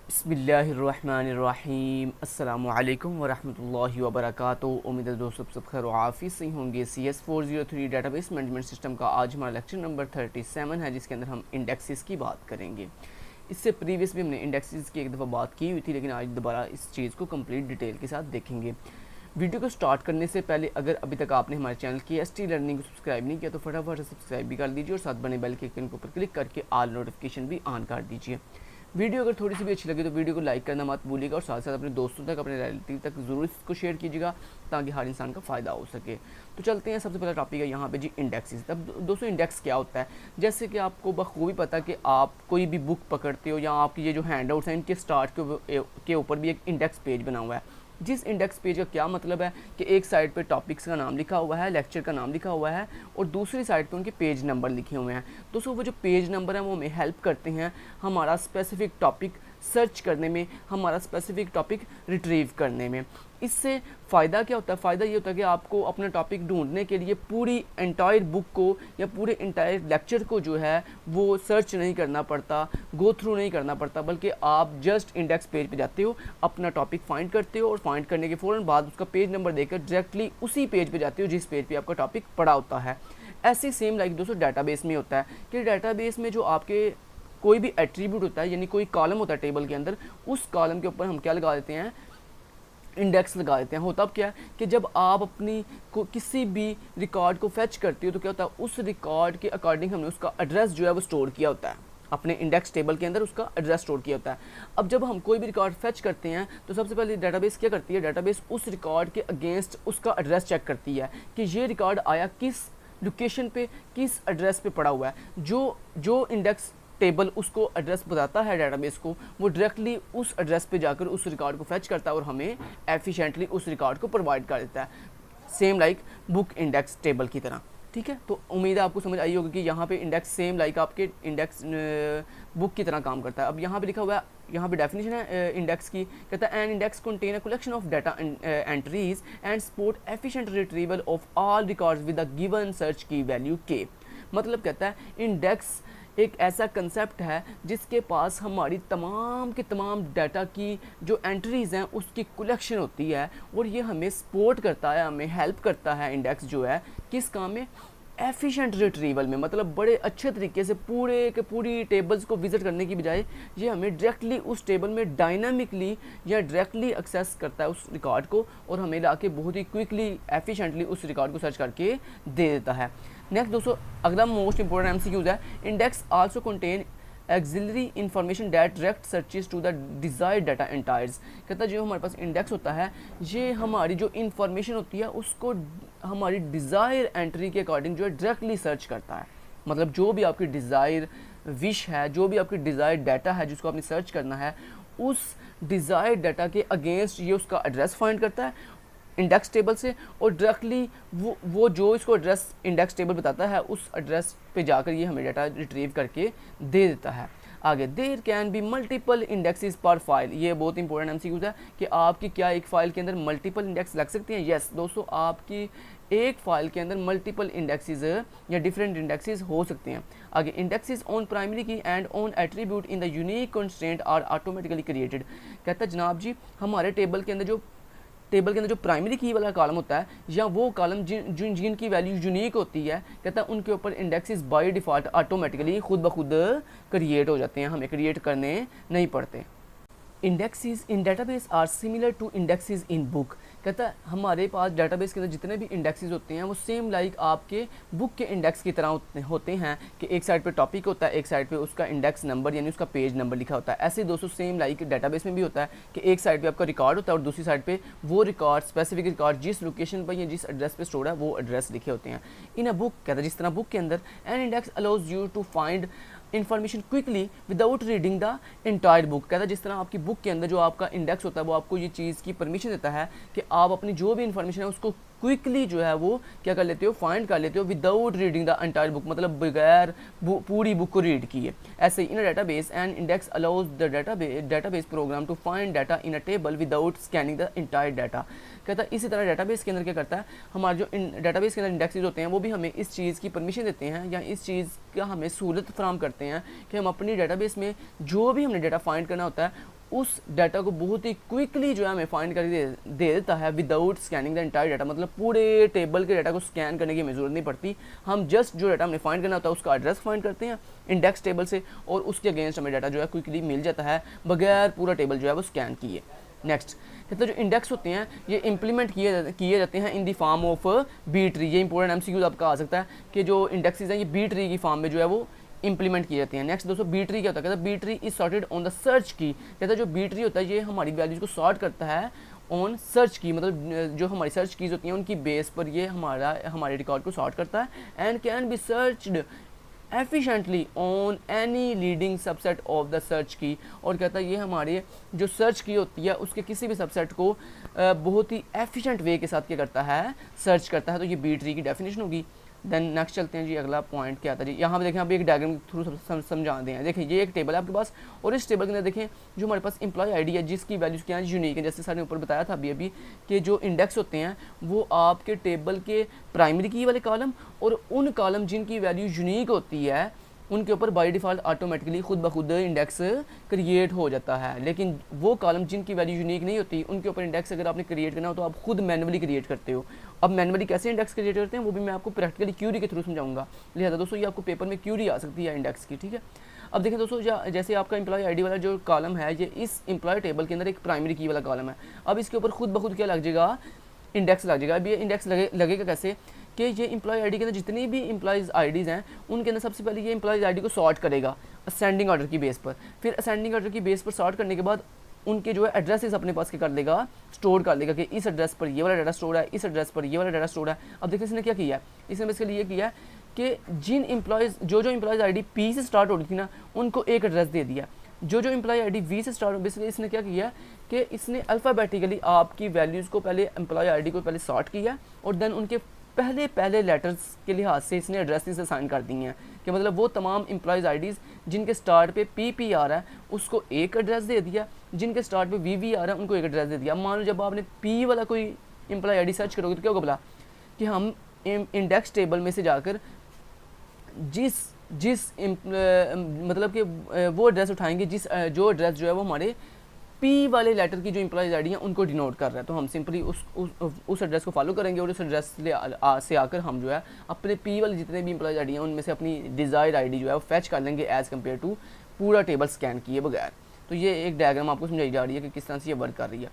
बिस्मिल्लाहिर्रहमानिर्रहीम अस्सलामुअलैकुम वरहमतुल्लाहि वबरकातुहू। उम्मीद है दोस्तों सब खैर आफियत से होंगे। CS403 डेटाबेस मैनेजमेंट सिस्टम का आज हमारा लेक्चर नंबर 37 है, जिसके अंदर हम इंडेक्सेस की बात करेंगे। इससे प्रीवियस भी हमने इंडेक्सेस की एक दफ़ा बात की हुई थी, लेकिन आज दोबारा इस चीज़ को कंप्लीट डिटेल के साथ देखेंगे। वीडियो को स्टार्ट करने से पहले अगर अभी तक आपने हमारे चैनल की ST लर्निंग को सब्सक्राइब नहीं किया तो फटाफट से सब्सक्राइब भी कर लीजिए और साथ बने बेल के आइकन के ऊपर क्लिक करके ऑल नोटिफिकेशन भी ऑन कर दीजिए। वीडियो अगर थोड़ी सी भी अच्छी लगे तो वीडियो को लाइक करना मत भूलिएगा और साथ साथ अपने दोस्तों तक, अपने रिलेटिव तक ज़रूर इसको शेयर कीजिएगा ताकि हर इंसान का फ़ायदा हो सके। तो चलते हैं, सबसे पहला टॉपिक है यहाँ पे जी इंडेक्सेस। तब दोस्तों इंडेक्स क्या होता है, जैसे कि आपको बखूबी पता कि आप कोई भी बुक पकड़ते हो या आपकी ये जो हैंड आउट्स हैं इनके स्टार्ट के ऊपर भी एक इंडेक्स पेज बना हुआ है। जिस इंडेक्स पेज का क्या मतलब है कि एक साइड पे टॉपिक्स का नाम लिखा हुआ है, लेक्चर का नाम लिखा हुआ है और दूसरी साइड पे उनके पेज नंबर लिखे हुए हैं। दोस्तों वो जो पेज नंबर हैं वो हमें हेल्प करते हैं हमारा स्पेसिफिक टॉपिक सर्च करने में, हमारा स्पेसिफिक टॉपिक रिट्रीव करने में। इससे फ़ायदा क्या होता है? फ़ायदा ये होता है कि आपको अपना टॉपिक ढूंढने के लिए पूरी एंटायर बुक को या पूरे एंटायर लेक्चर को जो है वो सर्च नहीं करना पड़ता, गो थ्रू नहीं करना पड़ता, बल्कि आप जस्ट इंडेक्स पेज पे जाते हो, अपना टॉपिक फाइंड करते हो और फाइंड करने के फ़ौरन बाद उसका पेज नंबर देकर डायरेक्टली उसी पेज पे जाते हो जिस पेज पे आपका टॉपिक पड़ा होता है। ऐसे सेम लाइक दोस्तों डेटाबेस में होता है कि डेटाबेस में जो आपके कोई भी एट्रीब्यूट होता है, यानी कोई कॉलम होता है टेबल के अंदर, उस कॉलम के ऊपर हम क्या लगा देते हैं, इंडेक्स लगा देते हैं। होता अब क्या है कि जब आप अपनी किसी भी रिकॉर्ड को फेच करते हो तो क्या होता है, उस रिकॉर्ड के अकॉर्डिंग हमने उसका एड्रेस जो है वो स्टोर किया होता है, अपने इंडेक्स टेबल के अंदर उसका एड्रेस स्टोर किया होता है। अब जब हम कोई भी रिकॉर्ड फेच करते हैं तो सबसे पहले डेटाबेस क्या करती है, डेटाबेस उस रिकॉर्ड के अगेंस्ट उसका एड्रेस चेक करती है कि ये रिकॉर्ड आया किस लोकेशन पे, किस एड्रेस पे पड़ा हुआ है। जो इंडेक्स टेबल उसको एड्रेस बताता है डेटाबेस को, वो डायरेक्टली उस एड्रेस पे जाकर उस रिकॉर्ड को फेच करता है और हमें एफिशिएंटली उस रिकॉर्ड को प्रोवाइड कर देता है, same like book index table की तरह। ठीक है, तो उम्मीद है आपको समझ आई होगी कि यहाँ पे इंडेक्स सेम लाइक आपके इंडेक्स बुक की तरह काम करता है। अब यहाँ पे लिखा हुआ है, यहाँ पे डेफिनेशन है इंडेक्स की, कहता है an index contain a collection of data entries and support efficient retrieval of all records with a given search key value के। मतलब कहता है इंडेक्स एक ऐसा कंसेप्ट है जिसके पास हमारी तमाम के तमाम डाटा की जो एंट्रीज़ हैं उसकी कलेक्शन होती है और ये हमें सपोर्ट करता है, हमें हेल्प करता है इंडेक्स जो है किस काम में, एफिशिएंट रिट्रीवल में। मतलब बड़े अच्छे तरीके से पूरे के पूरी टेबल्स को विज़िट करने की बजाय ये हमें डायरेक्टली उस टेबल में डायनामिकली या डायरेक्टली एक्सेस करता है उस रिकॉर्ड को और हमें लाके बहुत ही क्विकली एफिशिएंटली उस रिकॉर्ड को सर्च करके दे देता है। नेक्स्ट दोस्तों अगला मोस्ट इंपॉर्टेंट MCQ है, index also contain auxiliary information that direct searches to the desired data entries. कहता है जो हमारे पास इंडेक्स होता है ये हमारी जो इंफॉर्मेशन होती है उसको हमारी डिज़ायर एंट्री के अकॉर्डिंग जो है डायरेक्टली सर्च करता है। मतलब जो भी आपकी डिज़ायर विश है, जो भी आपकी डिज़ायर डाटा है जिसको आपने सर्च करना है, उस डिज़ायर डाटा के अगेंस्ट ये उसका एड्रेस फाइंड करता है इंडेक्स टेबल से और डायरेक्टली वो जो इसको एड्रेस इंडेक्स टेबल बताता है उस एड्रेस पे जाकर ये हमें डाटा रिट्रीव करके दे देता है। आगे there can be multiple indexes per file. ये बहुत इंपॉर्टेंट MCQ है कि आपकी क्या एक फ़ाइल के अंदर मल्टीपल इंडेक्स लग सकते हैं। यस दोस्तों, आपकी एक फ़ाइल के अंदर मल्टीपल इंडेक्सेस या डिफरेंट इंडेक्सेस हो सकते हैं। आगे indexes on primary key and on attribute in the unique constraint are automatically created. कहता है जनाब जी हमारे टेबल के अंदर जो प्राइमरी की वाला कॉलम होता है या वो कॉलम जिनकी वैल्यू यूनिक होती है, कहता है उनके ऊपर इंडेक्सेस बाय डिफ़ॉल्ट ऑटोमेटिकली खुद ब खुद क्रिएट हो जाते हैं, हमें क्रिएट करने नहीं पड़ते। Indexes in database are similar to indexes in book. कहता है हमारे पास डेटाबेस के अंदर जितने भी इंडेक्सेस होते हैं वो सेम लाइक आपके बुक के इंडेक्स की तरह होते हैं कि एक साइड पे टॉपिक होता है, एक साइड पे उसका इंडेक्स नंबर यानी उसका पेज नंबर लिखा होता है। ऐसे दोस्तों सेम लाइक डेटाबेस में भी होता है कि एक साइड पे आपका रिकॉर्ड होता है और दूसरी साइड पे वो रिकॉर्ड स्पेसिफिक रिकॉर्ड जिस लोकेशन पर या जिस एड्रेस पे स्टोर है वो एड्रेस लिखे होते हैं। इन अ बुक कहता है जिस तरह बुक के अंदर an index allows you to find information quickly without reading the entire book. कहता है जिस तरह आपकी बुक के अंदर जो आपका इंडेक्स होता है वो आपको ये चीज़ की परमिशन देता है कि आप अपनी जो भी इन्फॉर्मेशन है उसको क्विकली जो है वो क्या कर लेते हो, फाइंड कर लेते हो without reading the entire book, मतलब बगैर पूरी बुक को रीड किए। ऐसे in a database and index allows the database program to find data in a table without scanning the entire data. कहता है इसी तरह डेटाबेस के अंदर क्या करता है, हमारे जो डेटाबेस के अंदर इंडेक्सेस होते हैं वो भी हमें इस चीज़ की परमिशन देते हैं या इस चीज़ का हमें सहूलत फराहम करते हैं कि हम अपनी डेटाबेस में जो भी हमने डाटा फाइंड करना होता है उस डाटा को बहुत ही क्विकली जो है हमें फाइंड करके दे देता है without scanning the entire data. मतलब पूरे टेबल के डाटा को स्कैन करने की हमें ज़रूरत नहीं पड़ती, हम जस्ट जो डाटा हमने फाइंड करना होता है उसका एड्रेस फाइंड करते हैं इंडेक्स टेबल से और उसके अगेंस्ट हमें डाटा जो है क्विकली मिल जाता है बगैर पूरा टेबल जो है वो स्कैन किए। नेक्स्ट कहते हैं जो इंडेक्स होते हैं ये इंप्लीमेंट किए जाते हैं in the form of B tree. ये इंपॉर्टेंट एमसीक्यूज आपका आ सकता है कि जो इंडेक्सेस हैं ये बी ट्री की फॉर्म में जो है वो इंप्लीमेंट किए जाते हैं। नेक्स्ट दोस्तों बी ट्री क्या होता है, कहता है B tree is sorted on the search key. कहता है जो बी ट्री होता है ये हमारी वैल्यूज को सॉर्ट करता है ऑन सर्च की, मतलब जो हमारी सर्च कीज होती हैं उनकी बेस पर ये हमारे रिकॉर्ड को सॉर्ट करता है and can be searched efficiently on any leading subset of the search की। और कहता है ये हमारे जो सर्च की होती है उसके किसी भी सबसेट को बहुत ही एफिशिएंट वे के साथ क्या करता है, सर्च करता है। तो ये बी ट्री की डेफिनेशन होगी। देन नेक्स्ट चलते हैं जी, अगला पॉइंट क्या था जी, यहाँ पे देखें आप एक डायग्राम के थ्रू समझा दें। देखिए ये एक टेबल है आपके पास और इस टेबल के अंदर देखें जो हमारे पास एम्प्लॉय आईडी है जिसकी वैल्यूज क्या है, यूनिक है। जैसे सर ने ऊपर बताया था अभी कि जो इंडेक्स होते हैं वो आपके टेबल के प्राइमरी की वाले कॉलम और उन कॉलम जिनकी वैल्यू यूनिक होती है उनके ऊपर बाय डिफ़ॉल्ट ऑटोमेटिकली खुद ब खुद इंडेक्स क्रिएट हो जाता है। लेकिन वो कॉलम जिनकी वैल्यू यूनिक नहीं होती उनके ऊपर इंडेक्स अगर आपने क्रिएट करना हो तो आप खुद मैनुअली क्रिएट करते हो। अब मैनुअली कैसे इंडेक्स क्रिएट करते हैं वो भी मैं आपको प्रैक्टिकली क्यूरी के थ्रू समझाऊंगा। लिहाजा दोस्तों ये आपको पेपर में क्यूरी आ सकती है इंडेक्स की, ठीक है। अब देखें दोस्तों जैसे आपका एम्प्लॉय आईडी वाला जो कॉलम है ये इस एम्प्लॉय टेबल के अंदर एक प्राइमरी की वाला कॉलम है। अब इसके ऊपर खुद ब खुद क्या लग जाएगा, इंडेक्स लग जाएगा। अब ये इंडेक्स लगेगा कैसे कि ये एम्प्लॉय आईडी के अंदर जितनी भी एम्प्लॉयज़ आईडीज़ हैं उनके अंदर सबसे पहले ये एम्प्लॉयज़ आईडी को सॉर्ट करेगा असेंडिंग ऑर्डर की बेस पर। फिर असेंडिंग ऑर्डर की बेस पर सॉर्ट करने के बाद उनके जो है एड्रेसेस अपने पास के कर देगा, स्टोर कर देगा कि इस एड्रेस पर ये वाला डाटा स्टोर है, इस एड्रेस पर ये वाला डाटा स्टोर है। अब देखिए इसने क्या किया है, इसने बेसिकली ये किया कि जिन एम्प्लॉयज़ जो एम्प्लॉयज़ आईडी पी से स्टार्ट हो रही थी ना उनको एक एड्रेस दे दिया। जो एम्प्लॉय आईडी वी से स्टार्ट, बेसिकली इसने क्या किया कि इसने अल्फ़ाबेटिकली आपकी वैल्यूज़ को पहले एम्प्लॉय आईडी को पहले सॉर्ट किया और देन उनके पहले लेटर्स के लिहाज से इसने एड्रेसेस असाइन कर दी हैं कि मतलब वो तमाम एम्प्लॉयज़ आईडीज़ जिनके स्टार्ट पे पी आ रहा है उसको एक एड्रेस दे दिया, जिनके स्टार्ट पे वी आ रहा है उनको एक एड्रेस दे दिया। मान लो जब आपने पी वाला कोई एम्प्लॉय आईडी सर्च करोगे तो क्या होगा बोला कि हम इंडेक्स टेबल में से जाकर जिस मतलब कि वो एड्रेस उठाएंगे जो एड्रेस जो है वो हमारे पी वाले लेटर की जो एम्प्लॉयज़ आईडी हैं उनको डिनोट कर रहा है। तो हम सिंपली उस एड्रेस को फॉलो करेंगे और उस एड्रेस से आकर हम जो है अपने पी वाले जितने भी एम्प्लॉयज़ आईडी हैं उनमें से अपनी डिज़ायर्ड आईडी जो है वो फैच कर लेंगे एज़ कम्पेयर टू पूरा टेबल स्कैन किए बगैर। तो ये एक डायग्राम आपको समझाई जा रही है कि किस तरह से ये वर्क कर रही है।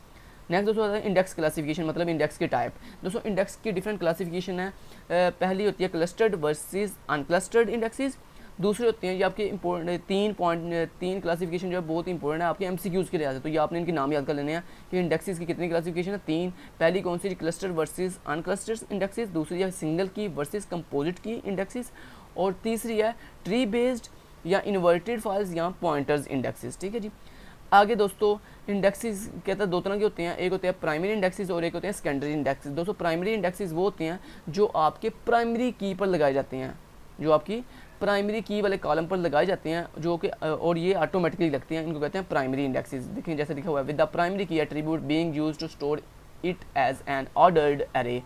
नेक्स्ट दोस्तों आता है इंडेक्स क्लासिफिकेशन, मतलब इंडेक्स के टाइप। दोस्तों इंडेक्स की डिफरेंट क्लासिफिकेशन है। पहली होती है क्लस्टर्ड वर्सेस अनक्लस्टर्ड इंडेक्सेस। दूसरे होते हैं ये आपके इंपॉर्टेंट तीन क्लासिफिकेशन जो है बहुत इंपॉर्टेंट है आपके एमसीक्यूज़ के लिहाज से। तो ये आपने इनके नाम याद कर लेने हैं कि इंडेक्सेस की कितनी क्लासिफिकेशन है, 3। पहली कौन सी, क्लस्टर वर्सेस अनक्लस्टर्ड इंडेक्सेस। दूसरी है सिंगल की वर्सेस कंपोजिट की इंडेक्सेस। और तीसरी है ट्री बेस्ड या इन्वर्टेड फाइल्स या पॉइंटर्स इंडेक्सेस, ठीक है जी। आगे दोस्तों इंडेक्सेस कहता है दो तरह के होते हैं, एक होते हैं प्राइमरी इंडेक्सेस और एक होते हैं सेकेंडरी इंडेक्सेस। दोस्तों प्राइमरी इंडेक्सेस वो होते हैं जो आपके प्राइमरी की पर लगाए जाते हैं, जो आपकी प्राइमरी की वाले कॉलम पर लगाए जाते हैं जो कि और ये ऑटोमेटिकली लगते हैं, इनको कहते हैं प्राइमरी इंडेक्सेस। देखिए जैसे लिखा हुआ है with the primary key attribute being used to store it as an ordered array.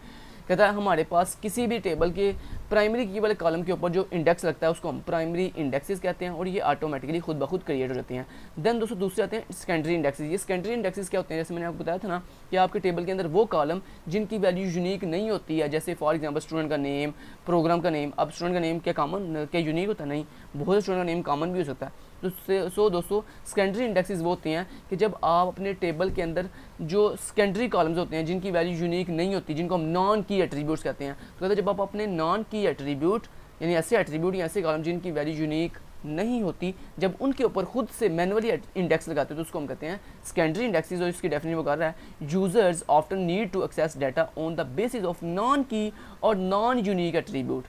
कहता है हमारे पास किसी भी टेबल के प्राइमरी की वाले कॉलम के ऊपर जो इंडेक्स लगता है उसको हम प्राइमरी इंडेक्सेस कहते हैं और ये ऑटोमेटिकली खुद ब खुद क्रिएट हो जाते हैं। देन दोस्तों दूसरे आते हैं सेकेंडरी इंडेक्सेस। ये सेकेंडरी इंडेक्सेस क्या होते हैं, जैसे मैंने आपको बताया था ना कि आपके टेबल के अंदर वो कॉलम जिनकी वैल्यू यूनिक नहीं होती है, जैसे फॉर एग्जांपल स्टूडेंट का नेम, प्रोग्राम का नेम। अब स्टूडेंट का नेम क्या कॉमन क्या यूनिक होता है, नहीं, बहुत से स्टूडेंट का नेम कॉमन भी हो सकता है। तो दोस्तों सेकेंडरी इंडेक्सेस वो होते हैं कि जब आप अपने टेबल के अंदर जो सेकेंडरी कॉलम्स होते हैं जिनकी वैल्यू यूनिक नहीं होती, जिनको हम नॉन की एट्रीब्यूट्स कहते हैं। तो कहते हैं जब आप अपने नॉन की एट्रीब्यूट यानी ऐसे एट्रीब्यूट या ऐसे कॉलम जिनकी वैल्यू यूनिक नहीं होती, जब उनके ऊपर खुद से मैनुअली इंडेक्स लगाते हैं तो उसको हम कहते हैं सेकेंडरी इंडेक्सेस। और इसकी डेफिनेशन वो कर रहा है users often need to access data on the basis of non key और non unique attribute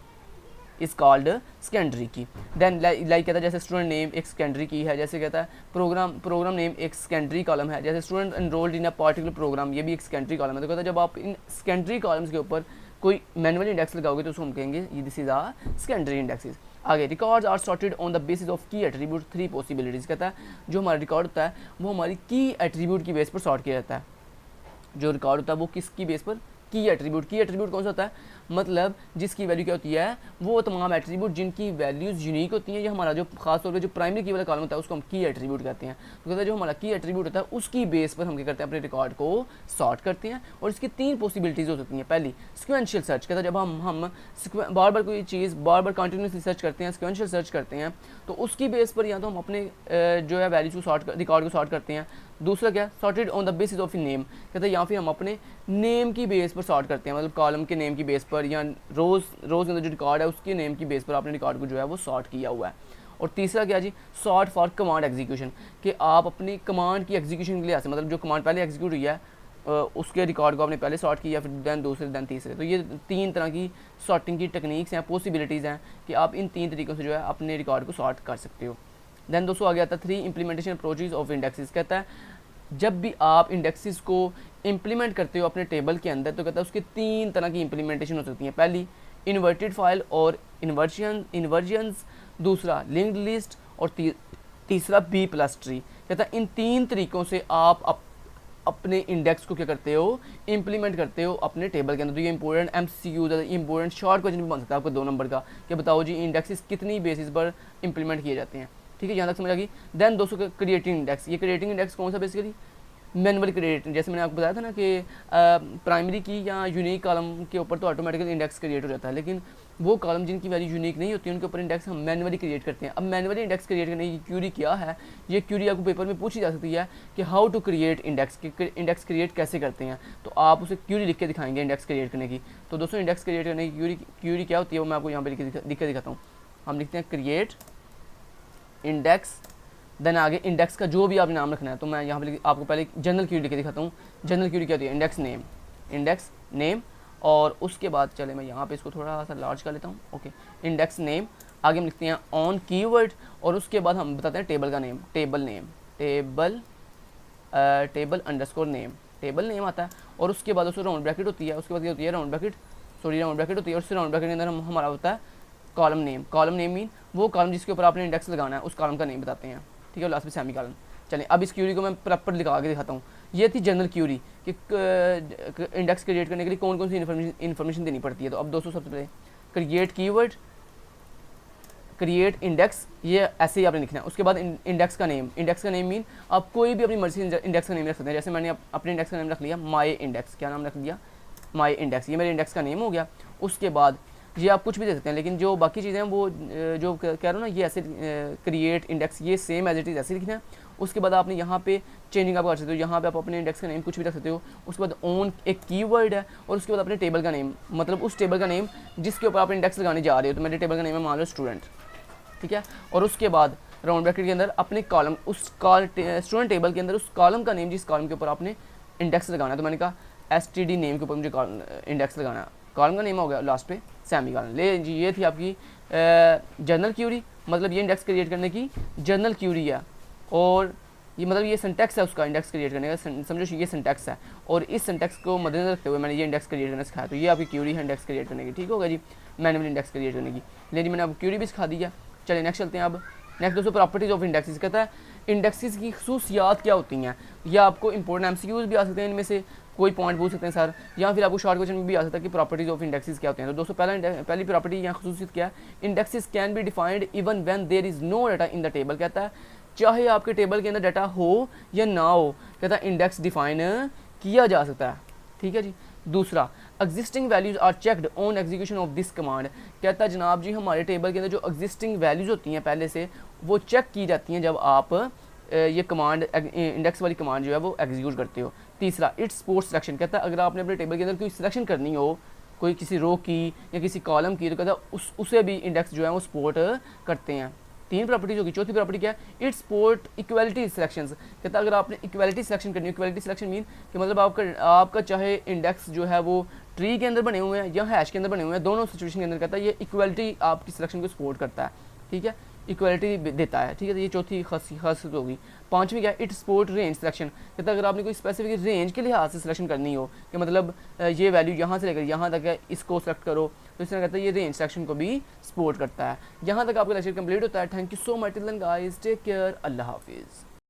is called secondary key. Then like कहता है जैसे स्टूडेंट नेम एक सेकेंडरी की है, जैसे कहता है प्रोग्राम नेम एक सेकेंडरी कॉलम है, जैसे student enrolled in a particular program ये भी एक सेकेंडरी कॉलम है। तो कहता है जब आप इन सेकेंडरी कॉलम्स के ऊपर कोई मैनुअल इंडेक्स लगाओगे तो उसको हम कहेंगे this is a secondary indexes. आगे records are sorted on the basis of key attribute 3 possibilities. कहता है जो हमारा रिकॉर्ड होता है वो हमारी की एट्रीब्यूट की बेस पर सॉर्ट किया जाता है। जो रिकॉर्ड होता है वो किसकी बेस पर, की एट्रीब्यूट कौन सा होता है, मतलब जिसकी वैल्यू क्या होती है, वो तमाम एट्रीब्यूट जिनकी वैल्यूज़ यूनिक होती हैं, या हमारा जो खास तौर पे जो प्राइमरी की वाला कॉलम होता है उसको हम की एट्रीब्यूट कहते हैं। तो कहते हैं जो हमारा की एट्रीब्यूट होता है उसकी बेस पर हम क्या करते हैं, अपने रिकॉर्ड को सॉर्ट करते हैं। और इसकी 3 पॉसिबिलिटीज़ हो सकती हैं। पहली सिक्वेंशियल सर्च, कहता है जब हम बार बार कोई चीज़ बार बार कंटिन्यूसली सर्च करते हैं, सिक्वेंशियल सर्च करते हैं, तो उसकी बेस पर या तो हम अपने जो है वैल्यूज को रिकॉर्ड को सॉर्ट करते हैं। दूसरा क्या, sorted on the basis of name, कहते हैं या फिर हम अपने नेम की बेस पर सॉर्ट करते हैं, मतलब कॉलम के नेम की बेस पर या रोज़ के अंदर जो रिकॉर्ड है उसके नेम की बेस पर आपने रिकॉर्ड को जो है वो सॉर्ट किया हुआ है। और तीसरा क्या जी, सॉर्ट फॉर कमांड एग्जीक्यूशन, कि आप अपनी कमांड की एग्जीक्यूशन के लिए ऐसे, मतलब जो कमांड पहले एग्जीक्यूट हुई है उसके रिकॉर्ड को आपने पहले सॉर्ट किया, फिर दैन दूसरे दैन तीसरे। तो ये 3 तरह की सॉर्टिंग की टेक्निक्स हैं, पॉसिबिलिटीज़ हैं कि आप इन 3 तरीक़ों से जो है अपने रिकॉर्ड को सॉर्ट कर सकते हो। दैन दोस्तों आगे आता है 3 इम्प्लीमेंटेशन अप्रोचेज ऑफ इंडेक्सेस। कहता है जब भी आप इंडेक्सेस को इम्प्लीमेंट करते हो अपने टेबल के अंदर, तो कहता है उसके 3 तरह की इम्प्लीमेंटेशन हो सकती है। पहली इन्वर्टेड फाइल और इन्वर्जन्स, दूसरा लिंक्ड लिस्ट, और तीसरा B+ ट्री। कहता है इन 3 तरीक़ों से आप अपने इंडेक्स को क्या करते हो, इम्प्लीमेंट करते हो अपने टेबल के अंदर। तो ये important MCQ, important short question भी बन सकता है आपको 2 नंबर का, कि बताओ जी इंडेक्सेस कितनी बेसिस पर इंप्लीमेंट किए जाते हैं। ठीक है, यहाँ तक समझ आ गई। देन दोस्तों क्रिएटिंग इंडेक्स, ये क्रिएटिंग इंडेक्स कौन सा, बेसिकली मैनुअल क्रिएट, जैसे मैंने आपको बताया था ना कि प्राइमरी की या यूनिक कॉलम के ऊपर तो ऑटोमेटिकली इंडेक्स क्रिएट हो जाता है, लेकिन वो कॉलम जिनकी वैल्यू यूनिक नहीं होती उनके ऊपर इंडेक्स हम मैनुअली क्रिएट करते हैं। अब मैनुअली इंडेक्स क्रिएट करने की क्यूरी क्या है, ये क्यूरी आपको पेपर में पूछी जा सकती है कि how to create index, index create कैसे करते हैं, तो आप उसे क्यूरी लिख के दिखाएंगे इंडेक्स क्रिएट करने की। तो दोस्तों इंडेक्स क्रिएट करने की क्यूरी क्या होती है वो मैं आपको यहाँ पर लिख के दिखाता हूँ। हम लिखते हैं क्रिएट इंडेक्स, देन आगे इंडेक्स का जो भी आपने नाम रखना है, तो मैं यहाँ पे आपको पहले जनरल क्यूरी लिख के दिखाता हूँ। जनरल क्यूरी क्या होती है, इंडेक्स नेम, और उसके बाद चले मैं यहाँ पे इसको थोड़ा सा लार्ज कर लेता हूँ। ओके, इंडेक्स नेम, आगे हम लिखते हैं ऑन कीवर्ड, और उसके बाद हम बताते हैं टेबल का name, table underscore name, table name आता है। और उसके बाद उसको राउंड ब्रैकेट होती है, उसके बाद क्या होती है राउंड ब्रैकेट होती है, और उससे राउंड ब्रैकेट के अंदर हमारा होता है कॉलम नेम मीन वो कॉलम जिसके ऊपर आपने इंडेक्स लगाना है उस कॉलम का नेम बताते हैं। ठीक है, लास्ट में सेमी कॉलम। चलें अब इस क्यूरी को मैं प्रॉपर लिखा के दिखाता हूँ। ये थी जनरल क्यूरी कि इंडेक्स क्रिएट करने के लिए कौन कौन सी इन्फॉर्मेशन देनी पड़ती है। तो अब दोस्तों सबसे पहले क्रिएट कीवर्ड, क्रिएट इंडेक्स, ये ऐसे ही आपने लिखना है। उसके बाद इंडेक्स का नेम मीन आप कोई भी अपनी मर्जी से इंडेक्स का नेम रख सकते हैं। जैसे मैंने अपने इंडेक्स का नेम रख लिया माई इंडेक्स, क्या नाम रख दिया, माई इंडेक्स, ये मेरे इंडेक्स का नेम हो गया। उसके बाद ये आप कुछ भी दे सकते हैं, लेकिन जो बाकी चीज़ें हैं वो जो कह रहा हूँ ना, ये ऐसे क्रिएट इंडेक्स, ये सेम एज इट इज़ ऐसे लिखना है। उसके बाद आपने यहाँ पे चेंजिंग आप कर सकते हो, यहाँ पे आप अपने इंडेक्स का नेम कुछ भी रख सकते हो। उसके बाद ऑन एक कीवर्ड है, और उसके बाद अपने टेबल का नेम, मतलब उस टेबल का नेम जिसके ऊपर आप इंडेक्स लगाने जा रहे हो। तो मेरे टेबल का नेम है मान लो स्टूडेंट, ठीक है। और उसके बाद राउंड ब्रैकेट के अंदर अपने कॉलम, उस स्टूडेंट टेबल के अंदर उस कॉलम का नेम जिस कॉलम के ऊपर आपने इंडेक्स लगाना है। तो मैंने कहा STD नेम के ऊपर मुझे इंडेक्स लगाना है, कॉलम का नेम हो गया, लास्ट पे सेमी कॉलम। ले जी, ये थी आपकी जनरल क्यूरी, मतलब ये इंडेक्स क्रिएट करने की जनरल क्यूरी है। और ये मतलब ये सिंटैक्स है उसका इंडेक्स क्रिएट करने का, समझो ये सिंटैक्स है। और इस सिंटैक्स को मद्देनजर रखते हुए मैंने ये इंडेक्स क्रिएट करना सिखाया। तो ये आपकी क्यूरी है इंडेक्स क्रिएट करने की, ठीक होगा जी, मैनुअल इंडेक्स क्रिएट करने की। लेकिन जी मैंने आपको क्यूरी भी सिखा दी है। चलिए नेक्स्ट चलते हैं। अब नेक्स्ट दोस्तों प्रॉपर्टीज ऑफ इंडेक्सेस, कहता है इंडेक्सेस की खसूसियात क्या होती हैं। या आपको इंपॉर्टेंट MCQs भी आ सकते हैं, इनमें से कोई पॉइंट पूछ सकते हैं सर, या फिर आपको शॉर्ट क्वेश्चन में भी आ सकता है कि प्रॉपर्टीज ऑफ इंडेक्सेस क्या होते हैं। तो दोस्तों पहली प्रॉपर्टी या खसूसियत क्या है, indexes can be defined even when there is no data in the table. कहता है चाहे आपके टेबल के अंदर डाटा हो या ना हो, कहता है इंडेक्स डिफाइन किया जा सकता है, ठीक है जी। दूसरा, existing values are checked on execution of this command. कहता है जनाब जी हमारे टेबल के अंदर जो एग्जिस्टिंग वैल्यूज होती हैं पहले से, वो चेक की जाती हैं जब आप ये कमांड इंडेक्स वाली कमांड जो है वो एग्जीक्यूट करते हो। तीसरा, इट्स स्पोर्ट सिलेक्शन, कहता है अगर आपने अपने टेबल के अंदर कोई सिलेक्शन करनी हो, कोई किसी रो की या किसी कॉलम की, तो कहता है उसे भी इंडेक्स जो है वो सपोर्ट करते हैं। 3 प्रॉपर्टीज होगी। चौथी प्रॉपर्टी क्या है, इट्स सपोर्ट इक्वालिटी सिलेक्शंस। कहता है अगर आपने इक्वालिटी सिलेक्शन करनी है, इक्वालिटी सिलेक्शन मीन कि मतलब आपका चाहे इंडेक्स जो है वो ट्री के अंदर बने हुए हैं या हैश के अंदर बने हुए हैं, दोनों सिचुएशन के अंदर कहता है ये इक्वालिटी आपकी सिलेक्शन को सपोर्ट करता है, ठीक है, इक्वालिटी देता है, ठीक है। तो ये चौथी खासियत होगी। 5वीं क्या है, इट सपोर्ट रेंज सिलेक्शन। कहता है अगर आपने कोई स्पेसिफिक रेंज के लिहाज से सिलेक्शन करनी हो कि मतलब ये वैल्यू यहाँ से लेकर यहाँ तक है, इसको सेलेक्ट करो, तो इसमें कहता है ये रेंज सिलेक्शन को भी सपोर्ट करता है। यहाँ तक आपका लेक्चर कंप्लीट होता है। Thank you so much, till then guys, take care, अल्लाह हाफिज़।